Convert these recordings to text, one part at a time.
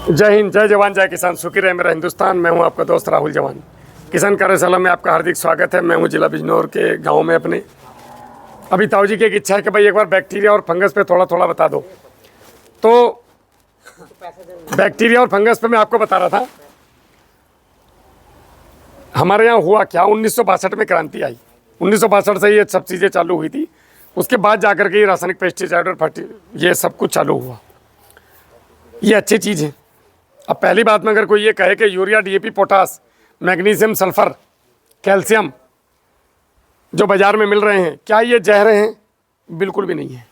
जय हिंद, जय जवान, जय किसान, सुखी रहे मेरा हिंदुस्तान। मैं हूं आपका दोस्त राहुल जवान। किसान कार्यशाला में आपका हार्दिक स्वागत है। मैं हूं जिला बिजनौर के गांव में अपने। अभी ताऊ जी की एक इच्छा है कि भाई एक बार बैक्टीरिया और फंगस पे थोड़ा थोड़ा बता दो। तो बैक्टीरिया और फंगस पे मैं आपको बता रहा था, हमारे यहाँ हुआ क्या, 1962 में क्रांति आई। 1962 से ये सब चीज़ें चालू हुई थी। उसके बाद जाकर के ये रासायनिक पेस्टिसाइड और ये सब कुछ चालू हुआ। ये अच्छी चीज़ है। अब पहली बात में अगर कोई ये कहे कि urea, DAP, potash, magnesium, sulphur, calcium जो बाजार में मिल रहे हैं, क्या ये जहर हैं? बिल्कुल भी नहीं है।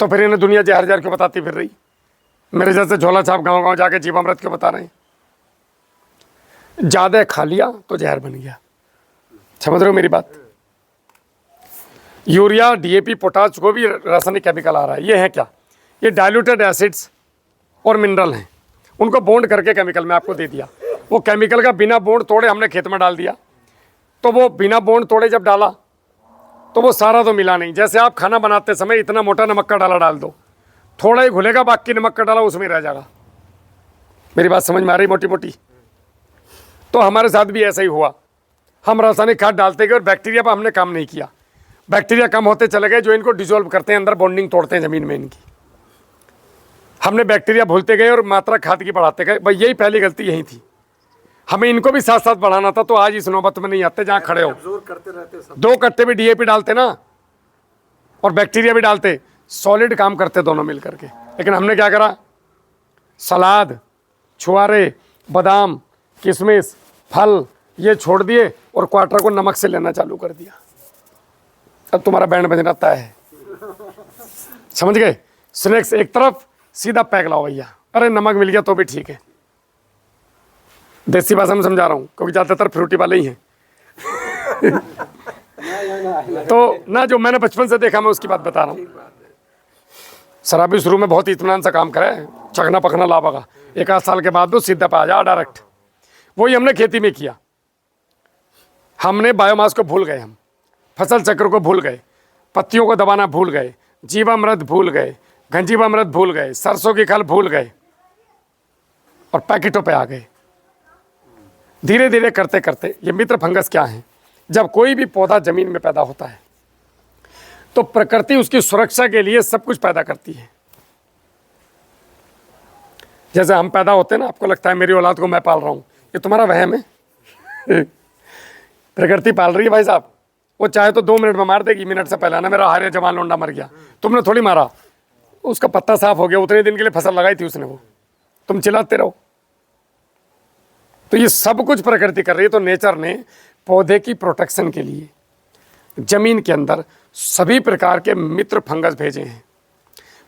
तो फिर इन्हें दुनिया जहर जहर क्यों बताती फिर रही? मेरे जैसे झोला छाप गांव गांव जाके जीवामृत क्यों बता रहे हैं? ज़्यादा खा लिया तो जहर बन गया। समझ रहे हो मेरी बात? यूरिया, डीएपी, पोटास को भी रासायनिक केमिकल आ रहा है। ये है क्या? ये डाइल्यूटेड एसिड्स और मिनरल हैं, उनको बॉन्ड करके केमिकल में आपको दे दिया। वो केमिकल का बिना बॉन्ड तोड़े हमने खेत में डाल दिया। तो वो बिना बॉन्ड तोड़े जब डाला तो वो सारा तो मिला नहीं। जैसे आप खाना बनाते समय इतना मोटा नमक का डाला डाल दो, थोड़ा ही घुलेगा, बाकी नमक का डाला उसमें रह जाएगा। मेरी बात समझ में आ रही मोटी मोटी? तो हमारे साथ भी ऐसा ही हुआ। हम रासायनिक खाद डालते गए और बैक्टीरिया पर हमने काम नहीं किया। बैक्टीरिया कम होते चले गए जो इनको डिसॉल्व करते हैं, अंदर बॉन्डिंग तोड़ते हैं ज़मीन में इनकी। हमने बैक्टीरिया भूलते गए और मात्रा खाद की बढ़ाते गए। भाई यही पहली गलती यही थी। हमें इनको भी साथ साथ बढ़ाना था, तो आज इस नौबत में नहीं आते जहाँ खड़े हो। करते रहते सब। 2 कट्टे भी डीएपी डालते ना और बैक्टीरिया भी डालते, सॉलिड काम करते दोनों मिल करके। लेकिन हमने क्या करा? सलाद, छुआरे, बादाम, किशमिश, फल ये छोड़ दिए और क्वार्टर को नमक से लेना चालू कर दिया। अब तुम्हारा बैंड बजना तय है। समझ गए? स्नैक्स एक तरफ, सीधा पैक लाओ भैया। अरे नमक मिल गया तो भी ठीक है। देसी भाषा में समझा रहा हूँ क्योंकि ज़्यादातर फ्रूटी वाले ही हैं। तो ना, जो मैंने बचपन से देखा मैं उसकी बात बता रहा हूँ। शराबी शुरू में बहुत इत्मीनान सा काम करे, चखना पकना लाभगा। 1 आध साल के बाद तो सीधा पे आ जा डायरेक्ट। वही हमने खेती में किया। हमने बायोमास को भूल गए, हम फसल चक्र को भूल गए, पत्तियों को दबाना भूल गए, जीवामृत भूल गए, घनजीवामृत भूल गए, सरसों की खल भूल गए और पैकेटों पे आ गए। धीरे धीरे करते करते ये मित्र फंगस क्या है? जब कोई भी पौधा जमीन में पैदा होता है तो प्रकृति उसकी सुरक्षा के लिए सब कुछ पैदा करती है। जैसे हम पैदा होते हैं ना, आपको लगता है मेरी औलाद को मैं पाल रहा हूँ, ये तुम्हारा वहम है। प्रकृति पाल रही है भाई साहब। वो चाहे तो 2 मिनट में मार देगी। मिनट से पहले ना मेरा हारे जवान लोंडा मर गया, तुमने थोड़ी मारा, उसका पत्ता साफ हो गया, उतने दिन के लिए फसल लगाई थी उसने, वो तुम चिल्लाते रहो। तो ये सब कुछ प्रकृति कर रही है। तो नेचर ने पौधे की प्रोटेक्शन के लिए जमीन के अंदर सभी प्रकार के मित्र फंगस भेजे हैं।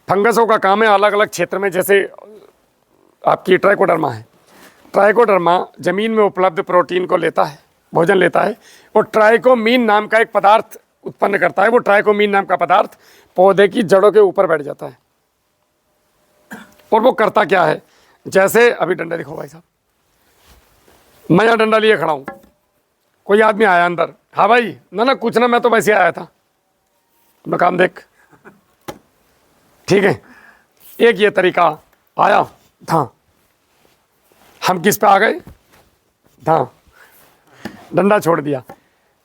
फंगसों का काम है अलग अलग क्षेत्र में, जैसे आपकी ट्राइकोडर्मा है। ट्राइकोडर्मा जमीन में उपलब्ध प्रोटीन को लेता है, भोजन लेता है, और ट्राइकोमीन नाम का एक पदार्थ उत्पन्न करता है। वो ट्राइकोमीन नाम का पदार्थ पौधे की जड़ों के ऊपर बैठ जाता है। और वो करता क्या है? जैसे अभी डंडा दिखो भाई साहब, मैं यहाँ डंडा लिए खड़ा हूँ, कोई आदमी आया अंदर, हाँ भाई, ना कुछ ना, मैं तो वैसे आया था, अपना काम देख। ठीक है, एक ये तरीका आया था। हम किस पे आ गए? हाँ, डंडा छोड़ दिया।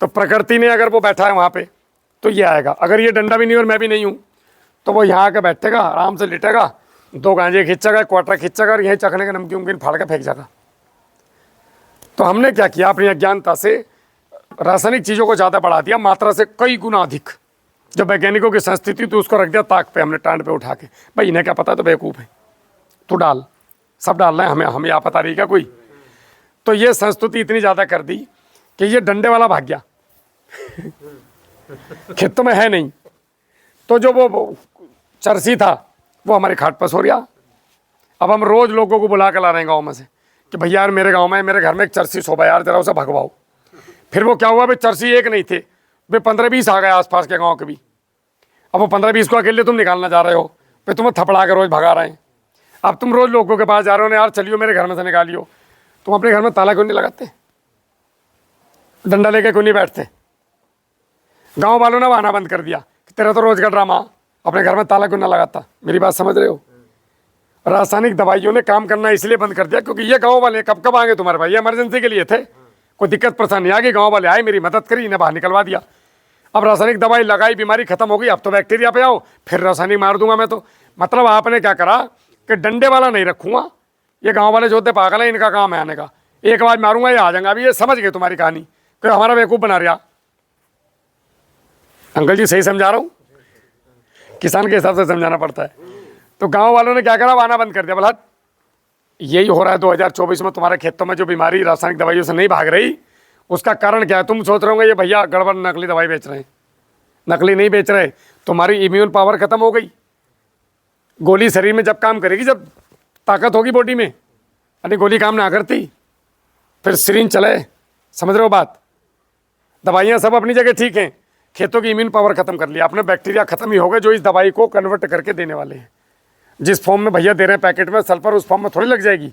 तो प्रकृति ने, अगर वो बैठा है वहाँ पे तो ये आएगा। अगर ये डंडा भी नहीं और मैं भी नहीं हूँ तो वो यहाँ आकर बैठेगा, आराम से लेटेगा, 2 गांजे खींचेगा, क्वार्टर खींचेगा और यहीं चखने का नमकीन उमकीन फाड़ के फेंक जाएगा। तो हमने क्या किया? अपनी अज्ञानता से रासायनिक चीज़ों को ज़्यादा बढ़ा दिया, मात्रा से कई गुना अधिक। जो वैज्ञानिकों की संस्थिति तो उसको रख दिया ताक पे, हमने टांड पे उठा के, भाई इन्हें क्या पता, तो बेवकूफ़ है, तू डाल, सब डाल रहे हैं, हमें आप पता रही क्या कोई? तो ये संस्तुति इतनी ज़्यादा कर दी कि ये डंडे वाला भाग गया। खेतों में है नहीं, तो जो वो चरसी था वो हमारे खाट पर सो गया। अब हम रोज़ लोगों को बुला कर ला रहे हैं गाँव में से कि भैया यार मेरे गांव में, मेरे घर में एक चरसी सोबा यार, जरा उसे भगवाओ। फिर वो क्या हुआ? भाई चरसी एक नहीं थे, वे 15-20 आ गए आसपास के गांव के भी। अब वो 15-20 को अकेले तुम निकालना जा रहे हो, फिर तुम्हें थपड़ा के रोज़ भगा रहे हैं। अब तुम रोज़ लोगों के पास जा रहे हो ना, यार चलियो मेरे घर में से निकालियो। तुम अपने घर में ताला क्यों नहीं लगाते? डंडा लेके क्यों नहीं बैठते? गाँव वालों ने बहाना बंद कर दिया कि तेरा तो रोज़ का ड्रामा, अपने घर में ताला क्यों ना लगाता। मेरी बात समझ रहे हो? रासायनिक दवाइयों ने काम करना इसलिए बंद कर दिया क्योंकि ये गांव वाले कब कब आएंगे तुम्हारे भाई, इमरजेंसी के लिए थे, कोई दिक्कत परेशानी आ गई, गांव वाले आए, मेरी मदद करी, इन्हें बाहर निकलवा दिया। अब रासायनिक दवाई लगाई, बीमारी खत्म हो गई, अब तो बैक्टीरिया पे आओ, फिर रासायनिक मार दूंगा मैं तो। मतलब आपने क्या करा कि डंडे वाला नहीं रखूंगा, ये गाँव वाले जो होते पागल है, इनका काम है आने का, एक आवाज मारूंगा ये आ जाएंगे। अभी ये समझ गए तुम्हारी कहानी कि हमारा बेवकूफ़ बना रहा। अंकल जी सही समझा रहा हूँ, किसान के हिसाब से समझाना पड़ता है। तो गांव वालों ने क्या करा, आना बंद कर दिया। बोला यही हो रहा है 2024 में, तुम्हारे खेतों में जो बीमारी रासायनिक दवाइयों से नहीं भाग रही, उसका कारण क्या है? तुम सोच रहे होंगे ये भैया गड़बड़ नकली दवाई बेच रहे हैं। नकली नहीं बेच रहे, तुम्हारी इम्यून पावर खत्म हो गई। गोली शरीर में जब काम करेगी, जब ताकत होगी बॉडी में, यानी गोली काम ना करती, फिर सिरिंज चले, समझ रहे हो बात। दवाइयाँ सब अपनी जगह ठीक हैं, खेतों की इम्यून पावर खत्म कर लिया आपने, बैक्टीरिया खत्म ही हो गए जो इस दवाई को कन्वर्ट करके देने वाले हैं। जिस फॉर्म में भैया दे रहे हैं पैकेट में, सल्फर उस फॉर्म में थोड़ी लग जाएगी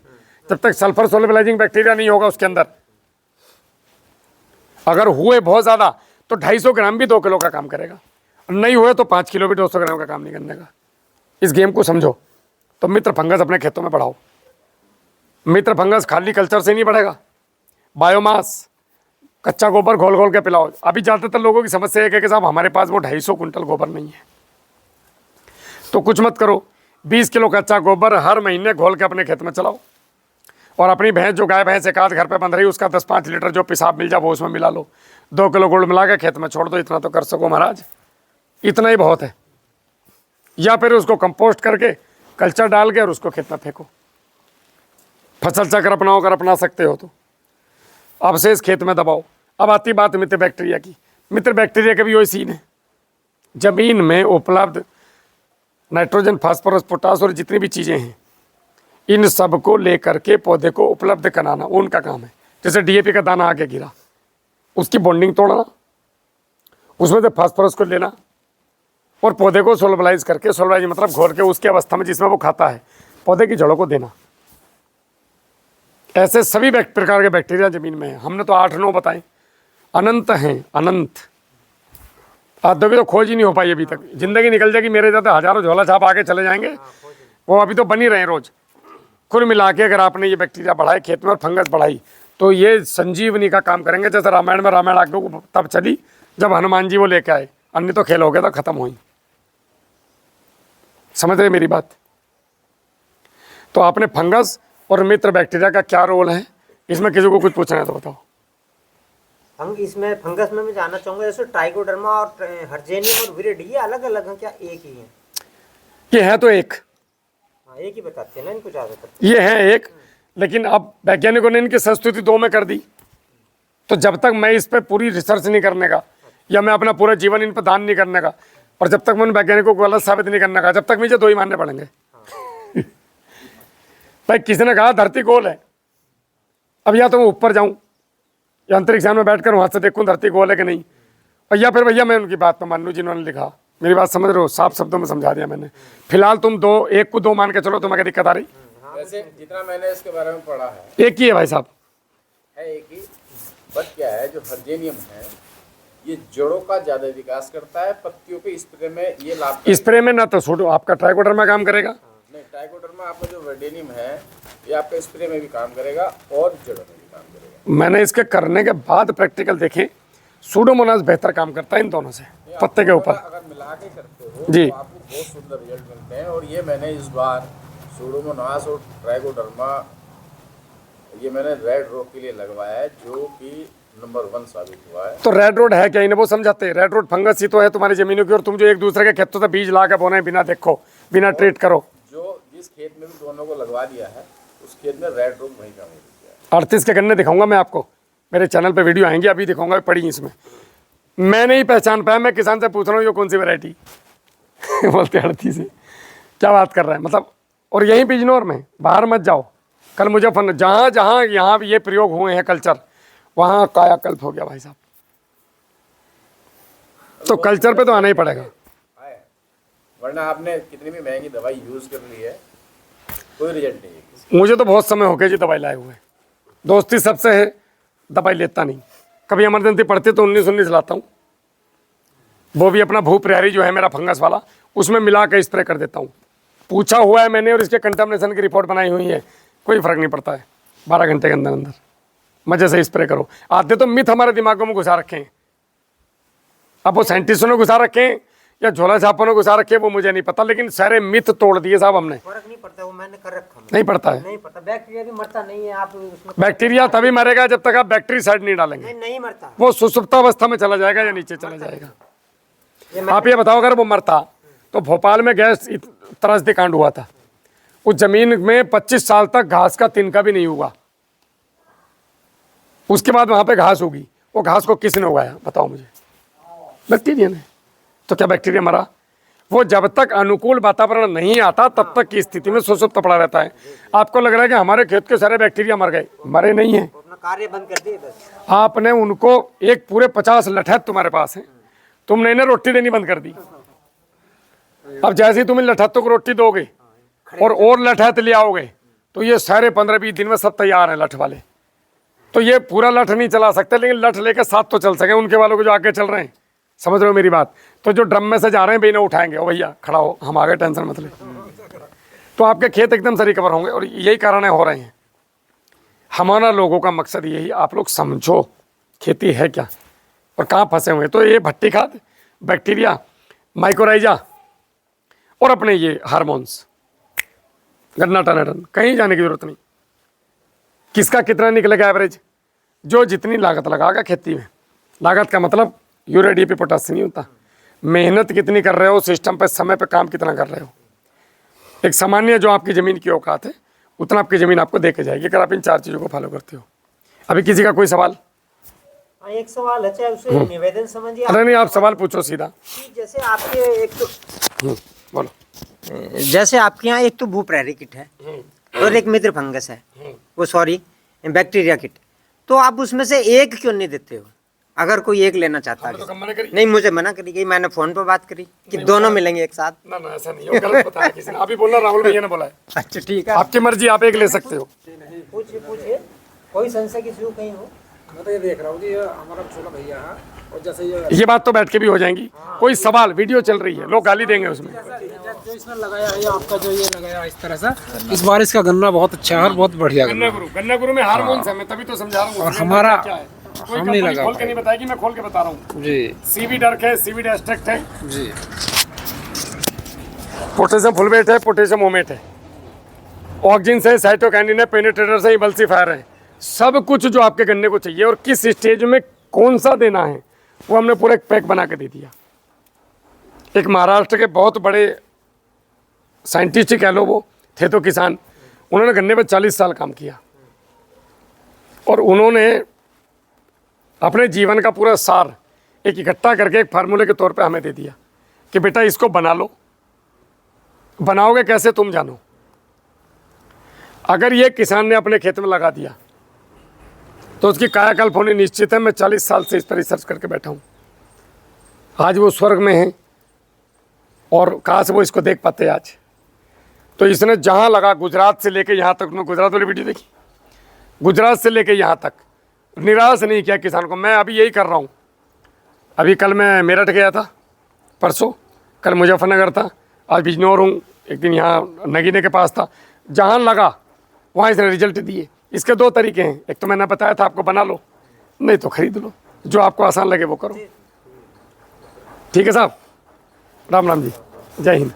जब तक सल्फर सोलबिलाइजिंग बैक्टीरिया नहीं होगा उसके अंदर। अगर हुए बहुत ज़्यादा तो 250 ग्राम भी 2 किलो का काम करेगा, नहीं हुए तो 5 किलो भी 200 ग्राम का काम नहीं करने का। इस गेम को समझो। तो मित्र फंगस अपने खेतों में बढ़ाओ। मित्र फंगस खाली कल्चर से नहीं बढ़ेगा, बायोमास, कच्चा गोबर घोल घोल के पिलाओ। अभी ज़्यादातर लोगों की समस्या है कि साहब हमारे पास वो 250 कुंटल गोबर नहीं है, तो कुछ मत करो, 20 किलो कच्चा गोबर हर महीने घोल के अपने खेत में चलाओ। और अपनी भैंस, जो गाय भैंस एक आध घर पे बंध रही, उसका 10-5 लीटर जो पेशाब मिल जाए वो उसमें मिला लो, 2 किलो गुड़ मिला के खेत में छोड़ दो। इतना तो कर सको महाराज, इतना ही बहुत है। या फिर उसको कंपोस्ट करके कल्चर डाल के और उसको खेत में फेंको। फसल चक्र अपनाओ, अगर अपना सकते हो तो अवशेष खेत में दबाओ। अब आती बात मित्र बैक्टीरिया की। मित्र बैक्टीरिया का भी वही सीन है, जमीन में उपलब्ध नाइट्रोजन, फास्फोरस, पोटास और जितनी भी चीज़ें हैं, इन सब को लेकर के पौधे को उपलब्ध कराना उनका काम है। जैसे डीएपी का दाना आके गिरा, उसकी बॉन्डिंग तोड़ना, उसमें से फास्फोरस को लेना और पौधे को सोलबलाइज करके, सोलबलाइज मतलब घोल के उसकी अवस्था में जिसमें वो खाता है, पौधे की जड़ों को देना। ऐसे सभी प्रकार के बैक्टीरिया जमीन में है। हमने तो 8-9 बताए, अनंत हैं, अनंत। औद्योगिक तो खोज ही नहीं हो पाई अभी तक। जिंदगी निकल जाएगी, मेरे ज़्यादा हज़ारों झोला छाप आके चले जाएंगे, वो अभी तो बन ही रहे हैं रोज। कुल मिला के अगर आपने ये बैक्टीरिया बढ़ाए खेत में और फंगस बढ़ाई, तो ये संजीवनी का काम करेंगे। जैसे रामायण में रामायण आगे तब चली जब हनुमान जी वो लेके आए, अन्य तो खेल हो गया था, खत्म हुई। समझ रहे मेरी बात। तो आपने फंगस और मित्र बैक्टीरिया का क्या रोल है, इसमें किसी को कुछ पूछना है तो बताओ। इसमें फंगस में मैं जानना चाहूंगा, जैसे ट्राइकोडर्मा और हर्जेनियम और विरिड, ये अलग अलग हैं क्या, एक ही हैं? ये है तो एक, हाँ एक ही बताते हैं ना इनको ज़्यादातर। ये है एक, लेकिन अब वैज्ञानिकों ने इनकी संस्तुति 2 में कर दी। तो जब तक मैं इस पर पूरी रिसर्च नहीं करने का, या मैं अपना पूरा जीवन इन पर दान नहीं करने का, और जब तक मैं उन वैज्ञानिकों को गलत साबित नहीं करने का, जब तक मुझे 2 ही मानने पड़ेंगे। भाई किसी ने कहा धरती गोल है, अब या तो मैं ऊपर जाऊं या अंतरिक्ष यान में बैठकर वहां से देखूं धरती गोल है कि नहीं, और या फिर भैया मैं उनकी बात पर मान लूं जिन्होंने लिखा। मेरी बात समझ रहे हो, साफ शब्दों में समझा दिया मैंने। फिलहाल तुम 1 को 2 मान के चलो, तुम्हें क्या दिक्कत आ रही? वैसे जितना मैंने इसके बारे में पढ़ा है, एक ही है भाई साहब, है एक ही। बट क्या है, जो हर्जेनियम है ये जड़ों का ज्यादा विकास करता है, पत्तियों पे स्प्रे में ये लाभ। स्प्रे में ना तो छोड़ो, आपका ट्राइकोडर्मा काम करेगा। नहीं, ट्राइकोडर्मा आपका जो वर्डेनियम है ये आपका स्प्रे में भी काम करेगा और जड़ों में भी काम करेगा। मैंने इसके करने के बाद प्रैक्टिकल देखे, सूडोमोनास बेहतर काम करता है इन दोनों से, पत्ते के ऊपर। अगर मिला के करते हो जी, तो आपको बहुत सुंदर रिजल्ट मिलते हैं। और ये मैंने इस बार सूडोमोनास और ट्राइकोडर्मा ये मैंने रेड रोड के लिए लगवाया है, जो कि नंबर 1 साबित हुआ है। तो रेड रोड है क्या, इन्हें वो समझाते हैं? रेड रोड फंगस ही तो है तुम्हारी जमीनों की, और तुम जो एक दूसरे के खेतों से बीज ला के बोने बिना देखो, बिना ट्रीट करो। जो जिस खेत में भी दोनों को लगवा दिया है उस खेत में रेड रोग वहीं काम हो गया है। 38 के गन्ने दिखाऊंगा मैं आपको, मेरे चैनल पे वीडियो आएंगे, अभी दिखाऊंगा, पड़ी इसमें। मैं नहीं पहचान पाया, मैं किसान से पूछ रहा हूँ ये कौन सी वैरायटी बोलते 38 है, क्या बात कर रहा है मतलब। और यहीं बिजनौर में, बाहर मत जाओ, कल मुजफ्फर जहाँ जहाँ यहाँ ये प्रयोग हुए हैं कल्चर, वहाँ कायाकल्प हो गया भाई साहब। तो कल्चर पे तो आना ही पड़ेगा। वरना आपने कितनी भी महंगी दवाई यूज कर ली है, कोई रिजल्ट नहीं है। मुझे तो बहुत समय हो गया जी दवाई लाए हुए, दोस्ती सबसे है, दवाई लेता नहीं। कभी इमरजेंसी पड़ती तो 19-19 लाता हूँ, वो भी अपना भू प्रहरी जो है मेरा फंगस वाला, उसमें मिला के स्प्रे कर देता हूँ। पूछा हुआ है मैंने और इसके कंटामिनेशन की रिपोर्ट बनाई हुई है, कोई फर्क नहीं पड़ता है। 12 घंटे के अंदर अंदर मजे से स्प्रे करो। आधे तो मिथ हमारे दिमागों में घुसा रखे हैं, अब वो साइंटिस्टों ने घुसा रखे हैं या झोला छापों ने घुसा रखे हैं वो मुझे नहीं पता, लेकिन सारे मिथ तोड़ दिए साहब हमने। फर्क नहीं पड़ता, वो मैंने कर रखा है। नहीं पड़ता है, नहीं पड़ता, बैक्टीरिया भी मरता नहीं है। आप उसमें बैक्टीरिया तभी मरेगा जब तक आप बैक्टीरिसाइड नहीं डालेंगे। नहीं मरता। वो सुसुप्तावस्था में चला जाएगा या नीचे चला जाएगा। ये आप ये बताओ, अगर वो मरता तो भोपाल में गैस त्रासदी कांड हुआ था, उस जमीन में 25 साल तक घास का तिनका भी नहीं हुआ, उसके बाद वहां पे घास होगी। वो घास को किसने उगाया बताओ मुझे? बैक्टीरिया ने। तो क्या बैक्टीरिया मरा? वो जब तक अनुकूल वातावरण नहीं आता तब तक की स्थिति में सुसुप्त पड़ा रहता है। आपको लग रहा है कि हमारे खेत के सारे बैक्टीरिया मर गए, मरे नहीं है। अपना कार्य बंद कर दिए बस। आपने उनको एक पूरे 50 लठैत तुम्हारे पास है, तुमने इन्हें रोटी देनी बंद कर दी। अब जैसे ही तुम इन लठैतों को रोटी दोगे और लठैत ले आओगे तो ये सारे 15-20 दिन में सब तैयार हैं लठ वाले। तो ये पूरा लठ नहीं चला सकते, लेकिन लठ लेकर साथ तो चल सके उनके वालों को जो आगे चल रहे हैं। समझ रहे हो मेरी बात? तो जो ड्रम में से जा रहे हैं भैया उठाएंगे, ओ भैया खड़ा हो, हम आगे, टेंशन मत ले। तो आपके खेत एकदम से रिकवर होंगे। और यही कारण हो रहे हैं। हमारा लोगों का मकसद यही, आप लोग समझो खेती है क्या और कहाँ फंसे हुए। तो ये भट्टी खाद, बैक्टीरिया, माइक्रोराइजा और अपने ये हार्मोन्स, गन्ना टनाटन, कहीं जाने की जरूरत नहीं। किसका कितना निकलेगा एवरेज? जो जितनी लागत लगाएगा खेती में, लागत का मतलब यूरिया डीएपी पोटास नहीं होता, मेहनत कितनी कर रहे हो, सिस्टम पे समय पे काम कितना कर रहे हो। एक सामान्य जो आपकी ज़मीन की औकात है उतना आपकी ज़मीन आपको दे के जाएगी अगर आप इन 4 चीज़ों को फॉलो करते हो। अभी किसी का कोई सवाल? एक सवाल है, चाहे उसे निवेदन समझिए। अरे नहीं, आप सवाल पूछो सीधा। जैसे आपके एक तो बोलो। जैसे आपके यहाँ एक तो भूप्रैरी किट है और एक मित्र फंगस है, वो सॉरी बैक्टीरिया किट, तो आप उसमें से एक क्यों नहीं देते हो? अगर कोई एक लेना चाहता है। तो मना करी? नहीं, मुझे मना करी गई, मैंने फोन पर बात करी कि दोनों मिलेंगे एक साथ। ना ना ऐसा नहीं है, गलत बताया किसी ने। अभी बोलना राहुल भैया ने बोला है। अच्छा ठीक है, आपकी मर्जी, आप एक ले सकते हो। पूछिए पूछिए, कोई संशय किसी को कहीं हो? मैं तो ये देख रहा हूँ कि ये हमारा छोटा भैया है और जैसे ये बात तो बैठ के भी हो जाएंगी। कोई सवाल? वीडियो चल रही है, लोग गाली देंगे उसमें। जो इसने लगाया है, आपका जो ये लगाया है इस तरह से, इस बार इसका गन्ना बहुत अच्छा है और बहुत बढ़िया गन्ना है। गन्ना गुरु में हार्मोन्स है, मैं तभी तो समझा रहा हूँ। और हमारा क्या है, कोई हम नहीं कंपनी लगा खोल के नहीं बताएगी, मैं खोल के बता रहा हूँ। जी सीवी डर्क है, सीवी एस्ट्रैक्ट है जी, पोटेशियम फुलवेट है, पोटेशियम ओमेट है, ऑक्जिन्स है, साइटोकाइनिन है, पेनिट्रेटर्स है, इमल्सिफायर है। सब कुछ जो आपके गन्ने को चाहिए और किस स्टेज में कौन सा देना है वो हमने पूरा एक पैक बना के दे दिया। एक महाराष्ट्र के बहुत बड़े साइंटिस्ट ही कह लो, वो थे तो किसान, उन्होंने गन्ने पर 40 साल काम किया और उन्होंने अपने जीवन का पूरा सार एक इकट्ठा करके एक फार्मूले के तौर पे हमें दे दिया कि बेटा इसको बना लो। बनाओगे कैसे तुम जानो। अगर ये किसान ने अपने खेत में लगा दिया तो उसकी कायाकल्प होनी निश्चित है। मैं 40 साल से इस पर रिसर्च करके बैठा हूँ। आज वो स्वर्ग में है और काश वो इसको देख पाते आज। तो इसने जहाँ लगा, गुजरात से लेके यहाँ तक, मैं गुजरात वाली वीडियो देखी, गुजरात से लेके यहाँ तक निराश नहीं किया किसान को। मैं अभी यही कर रहा हूँ। अभी कल मैं मेरठ गया था, परसों कल मुजफ्फरनगर था, आज बिजनौर हूँ, एक दिन यहाँ नगीने के पास था। जहाँ लगा वहाँ इसने रिजल्ट दिए। इसके 2 तरीके हैं, एक तो मैंने बताया था आपको बना लो, नहीं तो खरीद लो, जो आपको आसान लगे वो करो। ठीक है साहब, राम राम जी, जय हिंद।